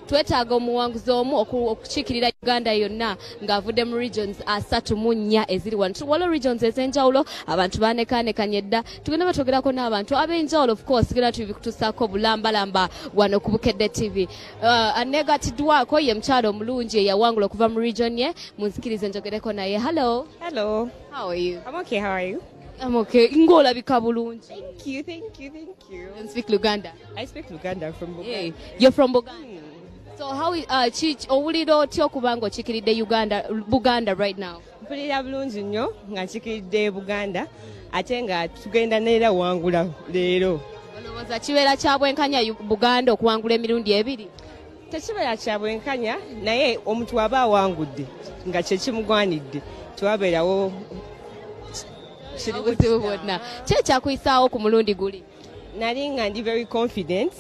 twetaaga omuwanguzi omu okukiikirira Uganda yonna ng'avudde mu regions 34 eziri wano. Waliwo regions ez'enjawulo abantu baanekaanekanye dda. Tugenda batwogerako n'abantu ab'enjawulo of course tugenda tubikutusaako bulambalamba wano ku Bukedde TV. Aneegatiddwako ye mukyalo omulungi eyawangula okuva mu region ye. Munzikirize njogereko naye. Hello. Hello. How are you? I'm okay. How are you? I'm okay. Ng'olabika bulungi. Thank you. You speak Luganda? I speak Luganda from Buganda. Hey, you're from Buganda? So how owulira otya okuba ng'okiikiridde Buganda right now? Mpulira bulungi nnyo nga nkiikiridde Buganda ate nga tugenda neera wangula leero. Olowooza kibeera kya bwenkanya Buganda okuwangula emirundi ebiri? Tekibeera kya bwenkanya naye omuntu aba awangudde nga kye kimugwanidde tewabeerawo obuzibu bwonna. Ki ekyakuyisaawo ku mulundi guli? Nali nga ndi very confident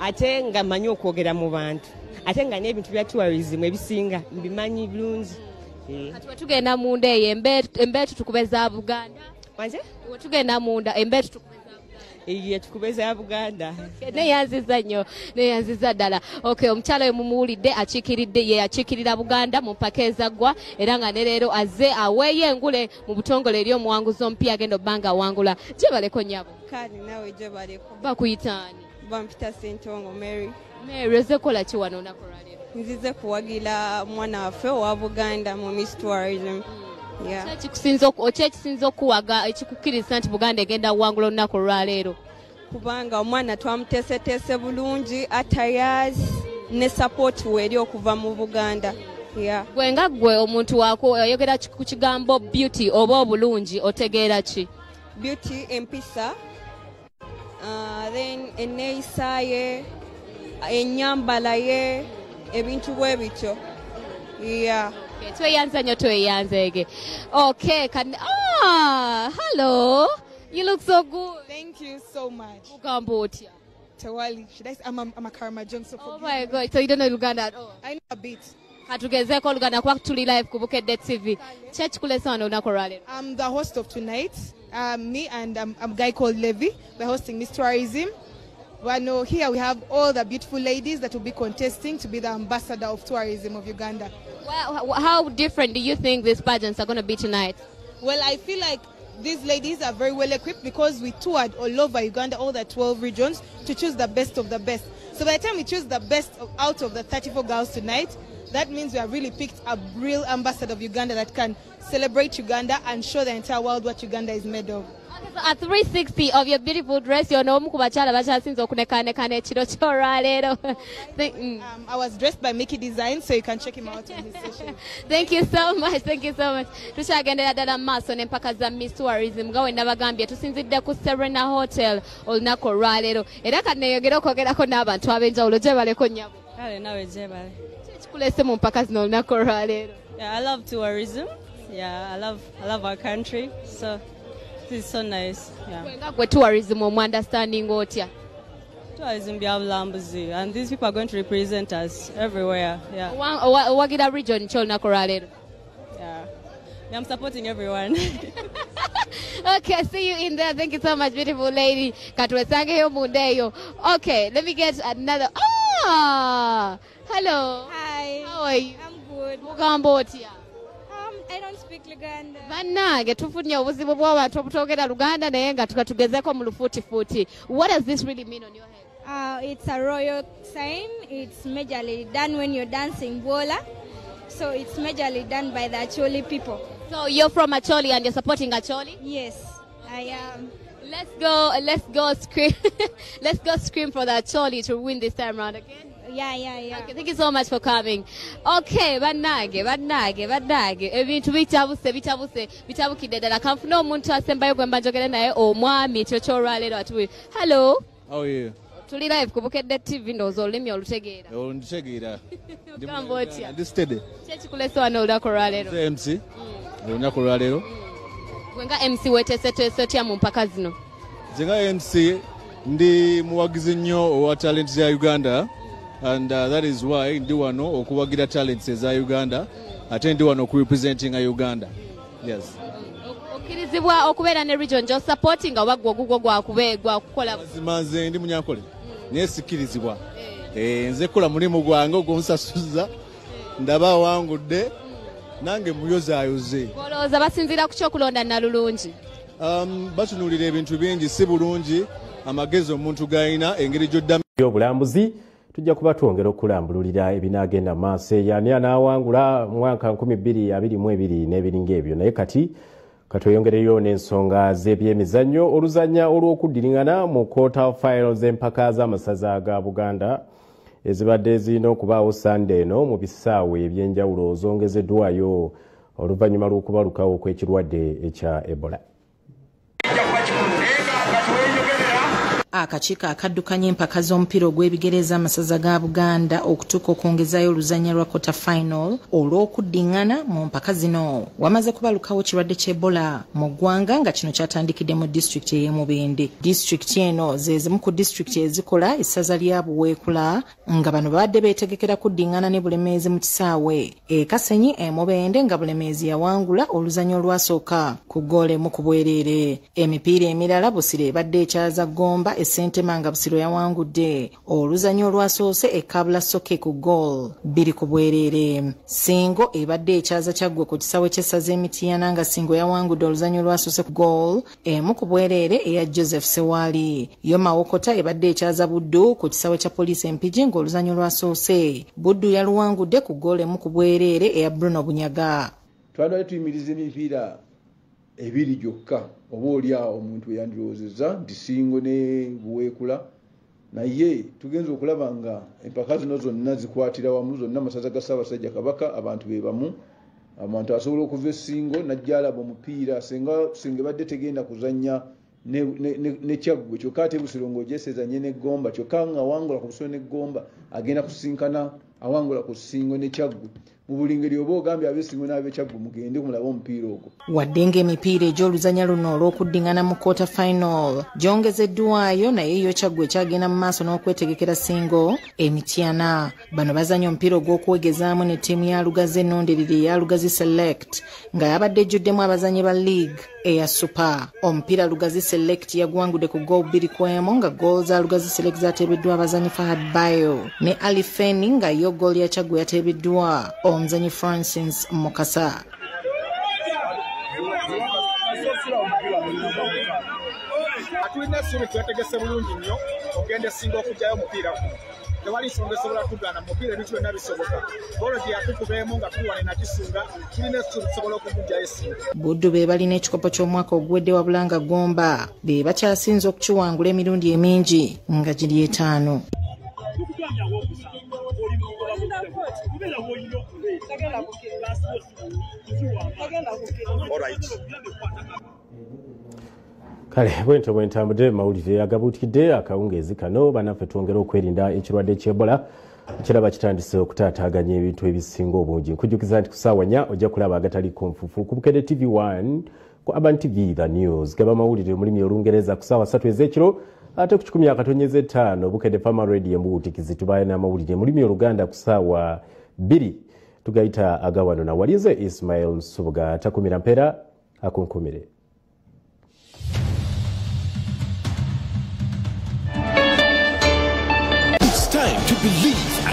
ate nga mmanyi okwogera mu bantu ate nga n'ebintu bya tourism ebisinga mbimanyi bulungi. Kati wetugenda munda eyo embeetu tukube za Buganda? Wanje? Wetugenda munda embeetu tukube za Buganda? Iye tukube za Buganda. Neyanziza nnyo, neyanziza ddala. Okay, omukyala oyo mumuwulidde akiikirira Buganda mu mpaka ezaggwa era nga ne leero azze aweeyo engule mu butongole eri omuwanguzi omupya agenda obbanga awangula. Gyebaleko nnyabo. Kati nawe gyebaleko. Bakuyitaani? Bampita Ssentongo Mary. Mary, ozze kukola ki wano olunaku lwaleero? Nzize kuwagira mwana waffe owa Buganda mu Miss Tourism. Ekisinza okuwaga ekikukkiriza nti Buganda egenda wangula olunaku olwaleero? Kubanga omwana twamuteeseteese bulungi atayazi ne support weeri okuva mu Buganda. Gwe nga ggwe omuntu ayogera ku kigambo beauty oba obulungi otegeera ki? Beauty empisa, then enneeyisa ye, ennyambala ye, ebintu bwe bityo. Tweyanza nnyo tweyanzeege. Okay, hello. You look so good. Thank you so much. Ugamba otya? Tawali. Should I say I'm a Karamajong, so oh my God. So you don't know Luganda at all? I know a bit. Katugezeeko Luganda kuba tuli live ku Bukedde TV. Kyekikulesa wano olunaku olwaleero? I'm the host of tonight. Me and a guy called Levi. We're hosting Miss Tourism. Well, here we have all the beautiful ladies that will be contesting to be the ambassador of tourism of Uganda. Well, how different do you think these pageants are going to be tonight? Well, I feel like these ladies are very well equipped because we toured all over Uganda, all the 12 regions, to choose the best of the best. So by the time we choose the best out of the 34 girls tonight, that means we have really picked a real ambassador of Uganda that can celebrate Uganda and show the entire world what Uganda is made of. Okay, so at 360 of your beautiful dress, you're no mukubakyala bakyasinza okunekaanekana ekiro ky'olwaleero. I was dressed by Mickey Design, so you can check him out on his social. Thank you so much. Thank you so much. Tukyagendera ddala mu maaso n'empaka za Miss Tourism nga wenna bagambye tusinzidde ku Serena Hotel olunaku olwaleero. Era kati neeyongera okwogerako n'abantu ab'enjawulo. Gyebaleko nnyabo. Kale nawe gyebale. Kikulese mu mpaka zino olunaku olwaleero? Yeah, I love tourism. Yeah, I love our country. So this is so nice. Yeah. Gwe tourism understanding otya? Tourism bya bulambuzi, and these people are going to represent us everywhere. Yeah. Owagira region ki olunaku olwaleero? Yeah. I'm supporting everyone. Okay, see you in there. Thank you so much, beautiful lady. Katwesangeyo mundeyo. Okay, let me get another. Hello. Hi. How are you? I'm good. Mugamba otya? I don't speak Luganda. Bannange tufunye obuzibu bw'abantu obutogera Luganda naye nga tukatugezeeko mu lufuutifuuti. What does this really mean on your head? It's a royal sign. It's majorly done when you're dancing bola. So it's majorly done by the Acholi people. So you're from Acholi and you're supporting Acholi? Yes, I am. Let's go scream. Let's go scream for the Acholi to win this time round again. Yeah. Okay, thank you so much for coming. Okay, bannange. Ebintu bitabukidde ddala. Kanfuna omuntu asembayo gwe mba njogere naye omwami ekyo ky'olwaleero atuwe. Hello. How are you? Tuli live ku Bukedde TV ndowooza olulimi olutegeera. Nditegeera. Gamba otya? Ndi steady. Ki ekikulese wano olunaku olwaleero? MC. Olunaku olwaleero. Gwe nga MC weeteeseteese otya mu mpaka zino? Nze nga MC ndi muwagizi nnyo owa talent za Uganda. And that is why ndi wano okuwagira talents eza Uganda ate ndi wano okurepresenting Uganda. Yes. Okkirizibwa okubeera ne region jo supporting oba gwe ogugwo gwa kukola. Mazima nze ndi munyankole naye sikkirizibwa. nze kola mulimu gwange ogwonsasuza ndaba awangudde nange muyozaayoze. Olowooza basinziira ku ky'okulonda Nalulungi? Batunuulira ebintu bingi si bulungi amagezi omuntu gayina engeri gy'oddamu obulambuzi tujja kuba twongera okulambululira ebinaagenda maaso yani anaawangula mwaka 2022 n'ebiringa ebyo naye kati katweyongereyo n'ensonga z'ebyemizannyo oluzannya olw'okuddiringana mu quarter finals empaka z'amasaza ga Buganda ezibadde zirina okubaawo Sunday eno mu bisaawe ebyenjawulo zongezeddwayo oluvannyuma lw'okubalukawo kw'ekirwadde ekya Ebola. Akakiiko akaddukanya empaka z'omupiira ogw'ebigere z'amasaza ga Buganda okutuuka okwongezaayo oluzannya lwa quarter final olw'okuddiŋŋana mu mpaka zino wamaze kubalukawo kirwadde ky'Ebola mu ggwanga nga kino kyatandikidde mu disitulikiti ey'e Mubende. Disitulikiti eno ze zimu ku disitulikiti ezikola essaza lya Buweekula nga bano babadde beetegekera kuddiŋŋana ne Bulemeezi mu kisaawe e Kasenyi e Mubende nga Bulemeezi yawangula oluzannya olwasooka ku ggoolo emu ku bwereere. Emipiira emirala Busiro ebadde ekyaza Gomba Sentema nga Busiro yawangudde oluzannya olwasoose e Kabula Soke ku ggoolo 2 ku bwereere. Singo ebadde ekyaza Kyaggwe ku kisaawe ky'essaza Emityana nga Singo yawangudde oluzannya olwasoose ku ggoolo 1 ku bwereere eya Joseph Sewali. Yoma Wokota ebadde ekyaza Buddu ku kisaawe kya poliisi Empigi ng'oluzannya olwasoose Buddu yaluwangudde ku ggoolo 1 ku bwereere eya Bruno Bunyaga. Twandale tuyimiriza emipiira ebiri gyokka oba oliawo omuntu yandiroozezza nti Singo ne Buweekula naye tugenza okulaba nga empaka zino zonna zikwatira wamu zonna amasaza ga Ssaabasajja Kabaka abantu be bamu abantu asobola okuva Singo najja alaba omupiira singa badde tegenda kuzannya ne Kyaggwe kyokka ate Busiro ng'ogyesezanye ne Gomba kyokka nga awangula ku Busiro ne Gomba agenda kusinkana awangula ku Singo ne Kyaggwe mu buli ngeri oba ogambye ab'Essingo n'ab'Ekyaggwe mugende kumulaba omupiira ogwo. Wadde ng'emipiira egy'oluzannya luno olw'okuddiŋŋana mu quarter final gyongezeddwayo naye yo Kyaggwe kyagenda mu maaso n'okwetegekera Singo Emityana. Bano bazannya omupiira ogw'okwegezaamu ne ttiimu ya Lugazi ennonderere eya Lugazi Select nga yabadde ejjuddemu abazannyi ba League eya Super. Omupiira Lugazi Select yagwangudde ku ggoolo 2-1 nga ggoolo za Lugazi Select zateebeddwa abazannyi Fahad Bayo ne Ali Feni nga yo ggoolo ya Kyaggwe yateebeddwa omuzannyi Francis Mukasa. Tulina essuubi twetegese bulungi nnyo ogenda Singo okugyayo omupiira guno. Tewali nsonga esobola kugaana mu mupiira ebintu byonna bisoboka. Bolo gye yatukubeemu nga tuli wane nagisunga tulina essuubi tusobola okugugyayo Singo. Buddu be balina ekikopo ky'omwaka oguwedde wabula nga Gomba be bakyasinze okukiwangula emirundi emingi nga giri 5. Kale bwento bwentambudde mawulire agabuutikidde akawungeezi kano banaffe twongera okwerinda ekirwadde ky'Ebola kiraba kitandise okutaataaganya ebintu ebisinga obungi. Nkujjukiza nti ku ssaawa 4 ojja kulaba agataliko nfufu ku Bukedde TV1 ku Urban TV The News gaba mawulire mu lulimi Olungereza ku ssaawa 3 ez'ekiro ate ku 10:5 Bukedde Farmer Radio mbuutikizi tubaye n'amawulire mu lulimi Oluganda ku ssaawa 2 tugayita agawano na walize Ismail Nsubuga takumira mpera akunkumire. To believe.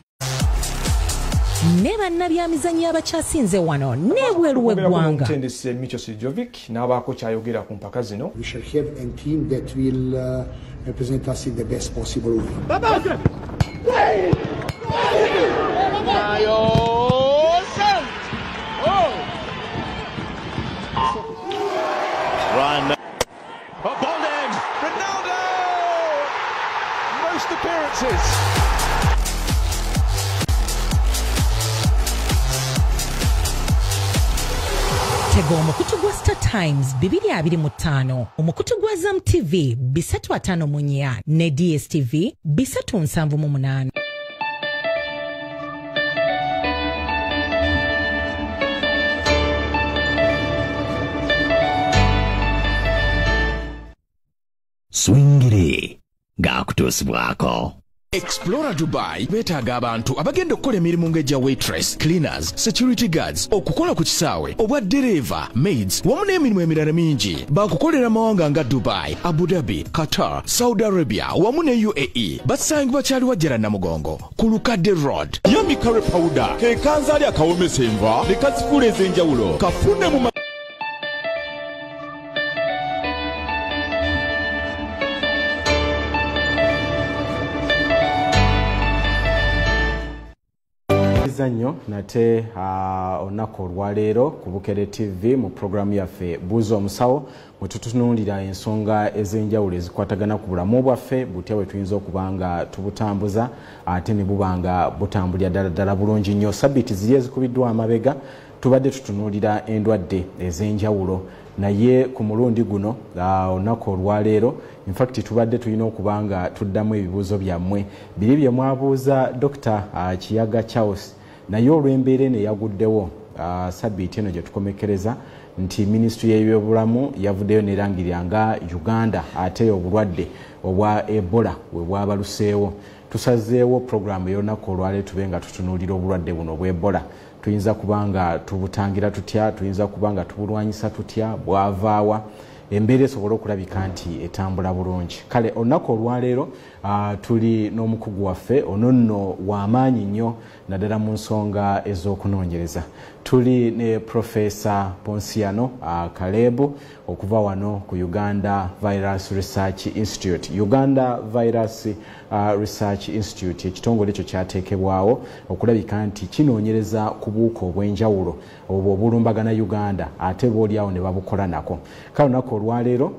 Neba nabyamizanyo abakyasinze wano nebweru w'eggwanga. Mutendesi Micho Sijovic n'abaako kyayogera ku mpaka zino. We shall have a team that will represent us in the best possible way. Ryan. Boldem. Ronaldo. Most appearances. Tego omukutu gwa Star Times 225, omukutu gwa Zam TV 354 ne DSTV 378. Swingiri gakutusibwako. Explora Dubai betaaga abantu abagenda okukola emirimu ng'egya waitress, cleaners, security guards, okukola ku kisaawe, obwa dereva, maids wamu n'emirimu emirala mingi. Bakukolera mawanga nga Dubai, Abu Dhabi, Qatar, Saudi Arabia wamu ne UAE. Basangibwa kyali wajjera Namugongo ku Lukadde Road. Yami curry powder ke kanzaali akawomesa enva ne kazifula ez'enjawulo kafune mu nnyo nate olunaku olwaleero ku Bukere TV mu programu yaffe Buuza Omusawo mwe tutunuulira ensonga ez'enjawulo ezikwatagana ku bulamu bwaffe butya bwe tuyinza okuba nga tubutambuza ate ne buba nga butambulira ddala bulungi nnyo. Sabbiiti ziri ezikubiddwa amabega tubadde tutunuulira endwadde ez'enjawulo naye ku mulundi guno olunaku olwaleero infact tubadde tulina okuba nga tuddamu ebibuuzo byammwe biri bye mwabuuza Dr. Kiyaga Charles naye olw'embeera eno eyaguddewo sabbiiti eno gye tukomekereza nti minisitule y'ebyobulamu yavuddeyo nerangirira nga Uganda ate obulwadde obwa Ebola bwe bwabaluseewo. Tusazeewo puroguramu y'olunaku olwaleero tube nga tutunuulira obulwadde buno obwa Ebola. Tuyinza kuba nga tubutangira tutya, tuyinza kuba nga tubulwanyisa tutya, bwavaawa, embeera esobola okulabika nti etambula bulungi. Kale olunaku olwaleero tuli n'omukugu waffe ono nno w'amaanyi nnyo naddala mu nsonga ez'okunoonyereza. Tuli ne Professor Ponsiano Kalebu okuva wano ku Uganda Virus Research Institute. Uganda Virus Research Institute ekitongole ekyo kyateekebwawo okulabika nti kinoonyereza ku buwuka obw'enjawulo obwo obulumbagana Uganda ate boolyawo ne babukola nako. Kale olunaku olwaleero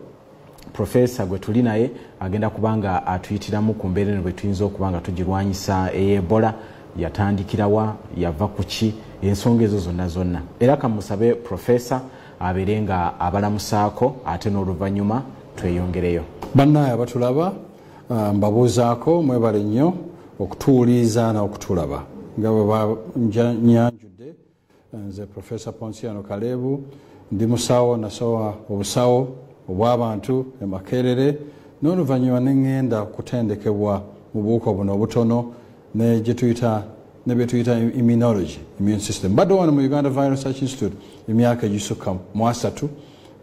Professor gwe tuli naye agenda kubanga atuyitiramu ku mbeera eno bwe tuyinza okuba nga tugirwanyisa Ebola yatandikirawa yava ku ki ensonga ezo zonna era kamusabe Professor abeere nga abalamusaako ate n'oluvannyuma tweyongereyo. Bannaye abatulaba mbabuuzaako mwebale nnyo okutuwuliza n'okutulaba nga bwe banyanjudde. Nze Professor Ponsiano Kalebu ndi musawo nasowa obusawo obw'abantu e Makerere n'oluvannyuma ne ŋŋenda kutendekebwa mu buwuka buno obutono ne bye tuyita immunology, immune system. Mbadde wano mu Uganda Virus Research Institute emyaka egisukka mu 3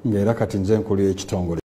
ng'era kati nze nkulira ekitongole